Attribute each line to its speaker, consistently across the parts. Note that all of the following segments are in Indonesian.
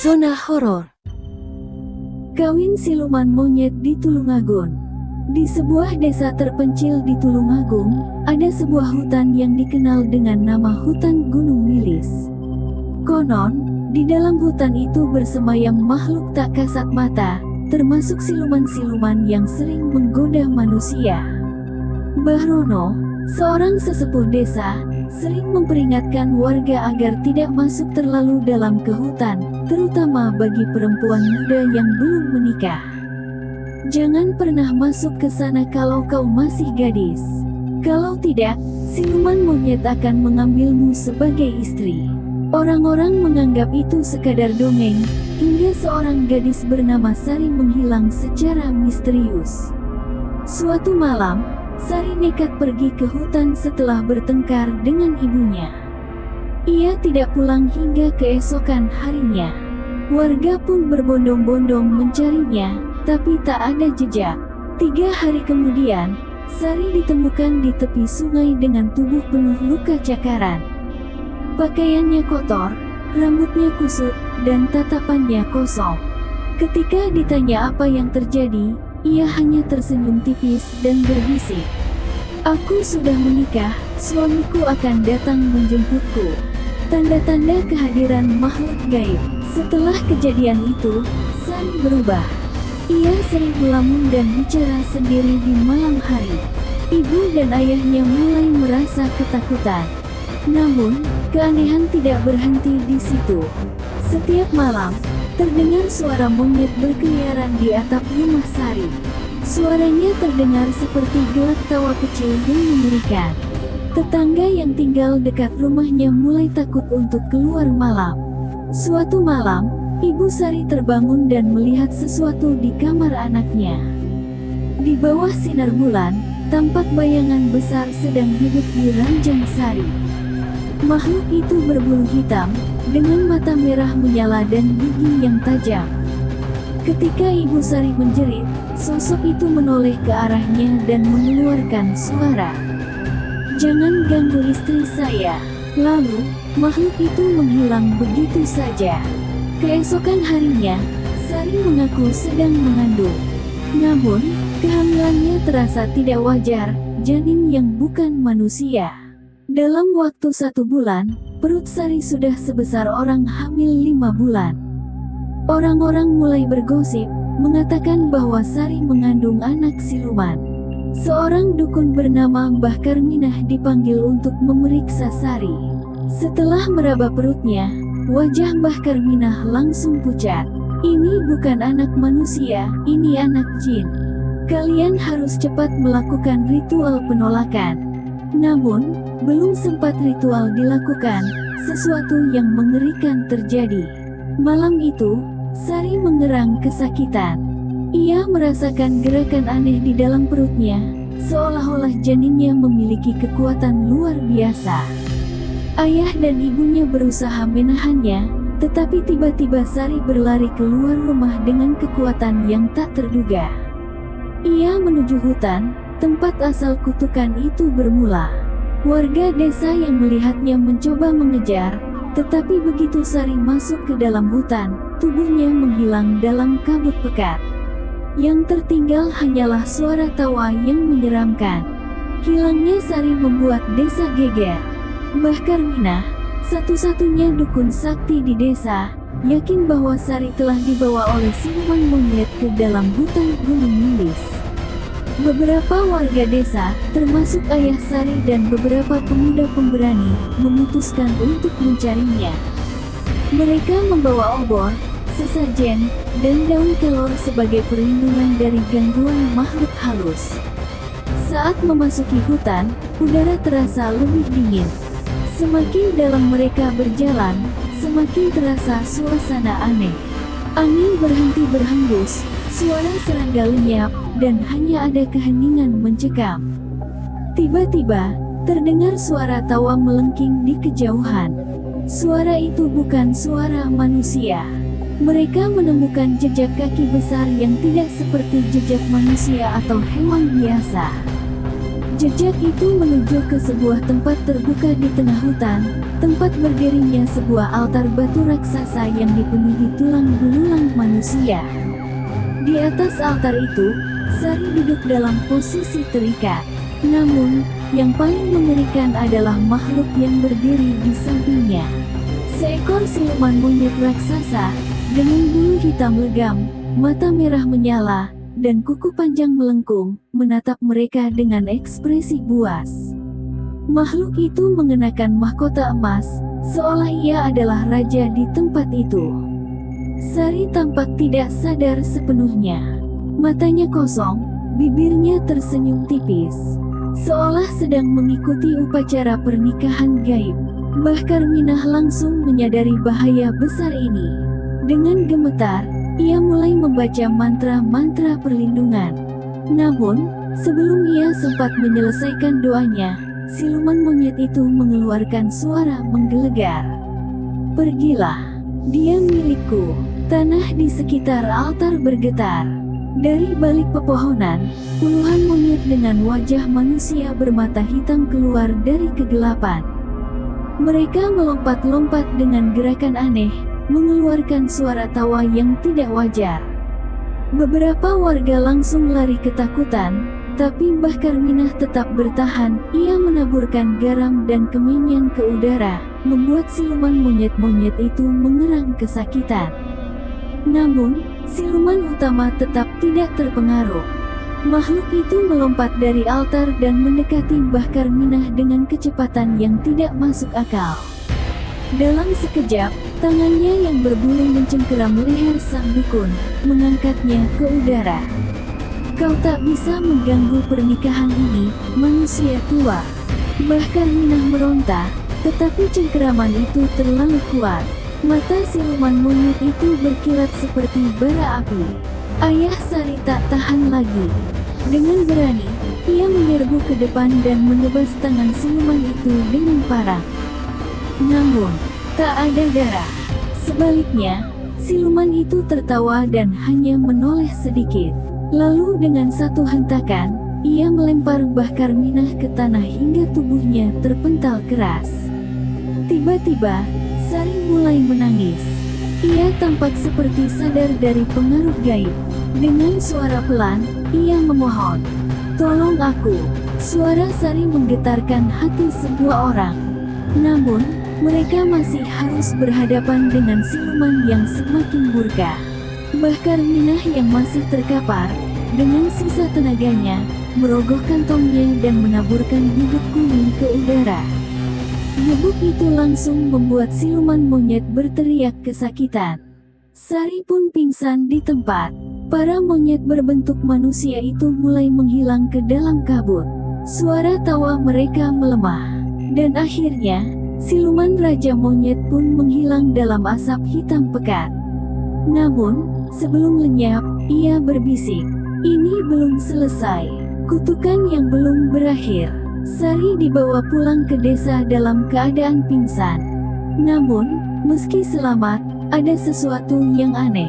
Speaker 1: Zona horor. Kawin siluman monyet di Tulungagung. Di sebuah desa terpencil di Tulungagung, ada sebuah hutan yang dikenal dengan nama Hutan Gunung Wilis. Konon, di dalam hutan itu bersemayam makhluk tak kasat mata, termasuk siluman-siluman yang sering menggoda manusia. Mbah Rono, seorang sesepuh desa, sering memperingatkan warga agar tidak masuk terlalu dalam ke hutan, terutama bagi perempuan muda yang belum menikah. Jangan pernah masuk ke sana kalau kau masih gadis. Kalau tidak, siluman monyet akan mengambilmu sebagai istri. Orang-orang menganggap itu sekadar dongeng, hingga seorang gadis bernama Sari menghilang secara misterius. Suatu malam, Sari nekat pergi ke hutan setelah bertengkar dengan ibunya. Ia tidak pulang hingga keesokan harinya. Warga pun berbondong-bondong mencarinya, tapi tak ada jejak. 3 hari kemudian, Sari ditemukan di tepi sungai dengan tubuh penuh luka cakaran. Pakaiannya kotor, rambutnya kusut, dan tatapannya kosong. Ketika ditanya apa yang terjadi, ia hanya tersenyum tipis dan berbisik, "Aku sudah menikah, suamiku akan datang menjemputku." Tanda-tanda kehadiran makhluk gaib. Setelah kejadian itu, Sari berubah. Ia sering melamun dan bicara sendiri di malam hari. Ibu dan ayahnya mulai merasa ketakutan. Namun, keanehan tidak berhenti di situ. Setiap malam, terdengar suara monyet berkeliaran di atap rumah Sari. Suaranya terdengar seperti gelak tawa kecil yang mengerikan. Tetangga yang tinggal dekat rumahnya mulai takut untuk keluar malam. Suatu malam, Ibu Sari terbangun dan melihat sesuatu di kamar anaknya. Di bawah sinar bulan, tampak bayangan besar sedang duduk di ranjang Sari. Makhluk itu berbulu hitam, dengan mata merah menyala dan gigi yang tajam. Ketika Ibu Sari menjerit, sosok itu menoleh ke arahnya dan mengeluarkan suara, "Jangan ganggu istri saya." Lalu, makhluk itu menghilang begitu saja. Keesokan harinya, Sari mengaku sedang mengandung. Namun, kehamilannya terasa tidak wajar, janin yang bukan manusia. Dalam waktu 1 bulan, perut Sari sudah sebesar orang hamil 5 bulan. Orang-orang mulai bergosip, mengatakan bahwa Sari mengandung anak siluman. Seorang dukun bernama Mbah Karminah dipanggil untuk memeriksa Sari. Setelah meraba perutnya, wajah Mbah Karminah langsung pucat. "Ini bukan anak manusia, ini anak jin. Kalian harus cepat melakukan ritual penolakan." Namun, belum sempat ritual dilakukan, sesuatu yang mengerikan terjadi. Malam itu, Sari mengerang kesakitan. Ia merasakan gerakan aneh di dalam perutnya, seolah-olah janinnya memiliki kekuatan luar biasa. Ayah dan ibunya berusaha menahannya, tetapi tiba-tiba Sari berlari keluar rumah dengan kekuatan yang tak terduga. Ia menuju hutan, tempat asal kutukan itu bermula. Warga desa yang melihatnya mencoba mengejar, tetapi begitu Sari masuk ke dalam hutan, tubuhnya menghilang dalam kabut pekat. Yang tertinggal hanyalah suara tawa yang menyeramkan. Hilangnya Sari membuat desa geger. Mbah Karminah, satu-satunya dukun sakti di desa, yakin bahwa Sari telah dibawa oleh siluman monyet ke dalam hutan Gunung Wilis. Beberapa warga desa, termasuk ayah Sari dan beberapa pemuda pemberani, memutuskan untuk mencarinya. Mereka membawa obor, sesajen, dan daun kelor sebagai perlindungan dari gangguan makhluk halus. Saat memasuki hutan, udara terasa lebih dingin. Semakin dalam mereka berjalan, semakin terasa suasana aneh. Angin berhenti berhembus, suara serangga lenyap, dan hanya ada keheningan mencekam. Tiba-tiba, terdengar suara tawa melengking di kejauhan. Suara itu bukan suara manusia. Mereka menemukan jejak kaki besar yang tidak seperti jejak manusia atau hewan biasa. Jejak itu menuju ke sebuah tempat terbuka di tengah hutan, tempat berdirinya sebuah altar batu raksasa yang dipenuhi tulang belulang manusia. Di atas altar itu, Sari duduk dalam posisi terikat. Namun, yang paling mengerikan adalah makhluk yang berdiri di sampingnya. Seekor siluman monyet raksasa, dengan bulu hitam legam, mata merah menyala, dan kuku panjang melengkung, menatap mereka dengan ekspresi buas. Makhluk itu mengenakan mahkota emas, seolah ia adalah raja di tempat itu. Sari tampak tidak sadar sepenuhnya. Matanya kosong, bibirnya tersenyum tipis, seolah sedang mengikuti upacara pernikahan gaib. Bahkan Minah langsung menyadari bahaya besar ini. Dengan gemetar, ia mulai membaca mantra-mantra perlindungan. Namun, sebelum ia sempat menyelesaikan doanya, siluman monyet itu mengeluarkan suara menggelegar. "Pergilah, dia milikku." Tanah di sekitar altar bergetar. Dari balik pepohonan, puluhan monyet dengan wajah manusia bermata hitam keluar dari kegelapan. Mereka melompat-lompat dengan gerakan aneh, mengeluarkan suara tawa yang tidak wajar. Beberapa warga langsung lari ketakutan, tapi Mbah Karminah tetap bertahan. Ia menaburkan garam dan kemenyan ke udara, membuat siluman monyet-monyet itu mengerang kesakitan. Namun, siluman utama tetap tidak terpengaruh. Makhluk itu melompat dari altar dan mendekati Mbah Karminah dengan kecepatan yang tidak masuk akal. Dalam sekejap, tangannya yang berbulu mencengkeram leher sang dukun, mengangkatnya ke udara. "Kau tak bisa mengganggu pernikahan ini, manusia tua." Mbah Karminah meronta, tetapi cengkeraman itu terlalu kuat. Mata siluman monyet itu berkilat seperti bara api. Ayah Sari tak tahan lagi. Dengan berani, ia menyerbu ke depan dan menebas tangan siluman itu dengan parang. Namun, tak ada darah. Sebaliknya, siluman itu tertawa dan hanya menoleh sedikit. Lalu dengan satu hentakan, ia melempar Mbah Karminah ke tanah hingga tubuhnya terpental keras. Tiba-tiba, Sari mulai menangis. Ia tampak seperti sadar dari pengaruh gaib. Dengan suara pelan, ia memohon, "Tolong aku." Suara Sari menggetarkan hati semua orang. Namun, mereka masih harus berhadapan dengan siluman yang semakin murka. Mbah Karminah yang masih terkapar, dengan sisa tenaganya, merogoh kantongnya dan menaburkan bibit kuning ke udara. Gebuk itu langsung membuat siluman monyet berteriak kesakitan. Sari pun pingsan di tempat. Para monyet berbentuk manusia itu mulai menghilang ke dalam kabut. Suara tawa mereka melemah. Dan akhirnya, siluman Raja Monyet pun menghilang dalam asap hitam pekat. Namun, sebelum lenyap, ia berbisik, "Ini belum selesai. Kutukan yang belum berakhir." Sari dibawa pulang ke desa dalam keadaan pingsan. Namun, meski selamat, ada sesuatu yang aneh.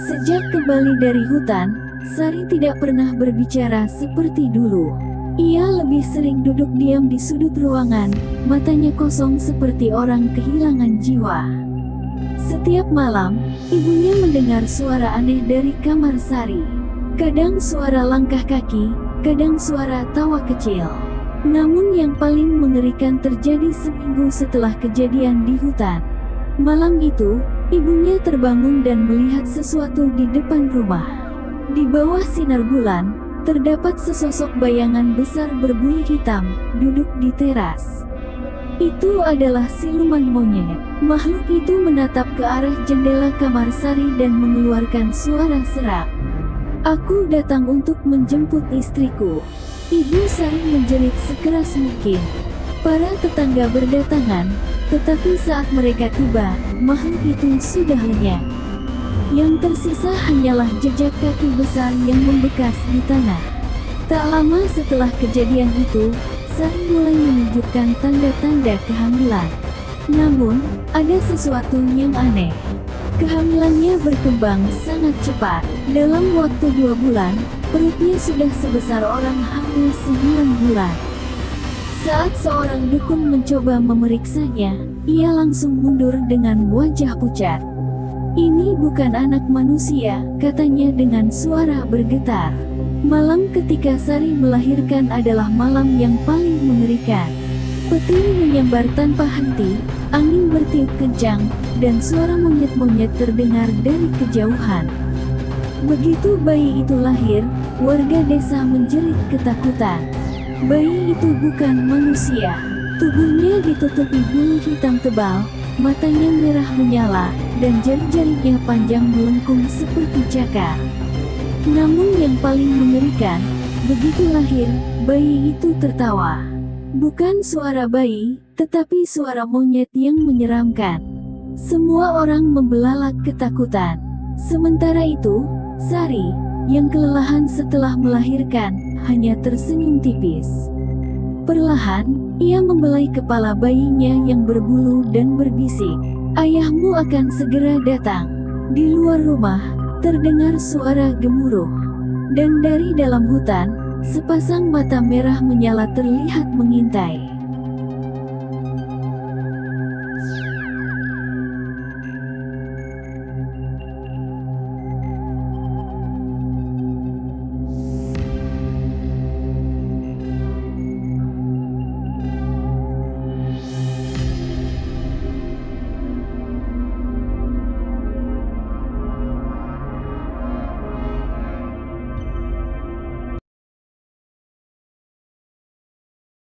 Speaker 1: Sejak kembali dari hutan, Sari tidak pernah berbicara seperti dulu. Ia lebih sering duduk diam di sudut ruangan, matanya kosong seperti orang kehilangan jiwa. Setiap malam, ibunya mendengar suara aneh dari kamar Sari. Kadang suara langkah kaki, kadang suara tawa kecil. Namun yang paling mengerikan terjadi seminggu setelah kejadian di hutan. Malam itu, ibunya terbangun dan melihat sesuatu di depan rumah. Di bawah sinar bulan, terdapat sesosok bayangan besar berbulu hitam, duduk di teras. Itu adalah siluman monyet. Makhluk itu menatap ke arah jendela kamar Sari dan mengeluarkan suara serak. "Aku datang untuk menjemput istriku." Ibu Sari menjerit sekeras mungkin. Para tetangga berdatangan, tetapi saat mereka tiba, makhluk itu sudah lenyap. Yang tersisa hanyalah jejak kaki besar yang membekas di tanah. Tak lama setelah kejadian itu, Sari mulai menunjukkan tanda-tanda kehamilan. Namun, ada sesuatu yang aneh. Kehamilannya berkembang sangat cepat. Dalam waktu 2 bulan, perutnya sudah sebesar orang hamil 9 bulan. Saat seorang dukun mencoba memeriksanya, ia langsung mundur dengan wajah pucat. "Ini bukan anak manusia," katanya dengan suara bergetar. Malam ketika Sari melahirkan adalah malam yang paling mengerikan. Petir menyambar tanpa henti, angin bertiup kencang, dan suara monyet-monyet terdengar dari kejauhan. Begitu bayi itu lahir, warga desa menjerit ketakutan. Bayi itu bukan manusia. Tubuhnya ditutupi bulu hitam tebal, matanya merah menyala, dan jari-jarinya panjang melengkung seperti cakar. Namun yang paling mengerikan, begitu lahir, bayi itu tertawa. Bukan suara bayi, tetapi suara monyet yang menyeramkan. Semua orang membelalak ketakutan. Sementara itu, Sari, yang kelelahan setelah melahirkan, hanya tersenyum tipis. Perlahan, ia membelai kepala bayinya yang berbulu dan berbisik, "Ayahmu akan segera datang." Di luar rumah, terdengar suara gemuruh. Dan dari dalam hutan, sepasang mata merah menyala terlihat mengintai.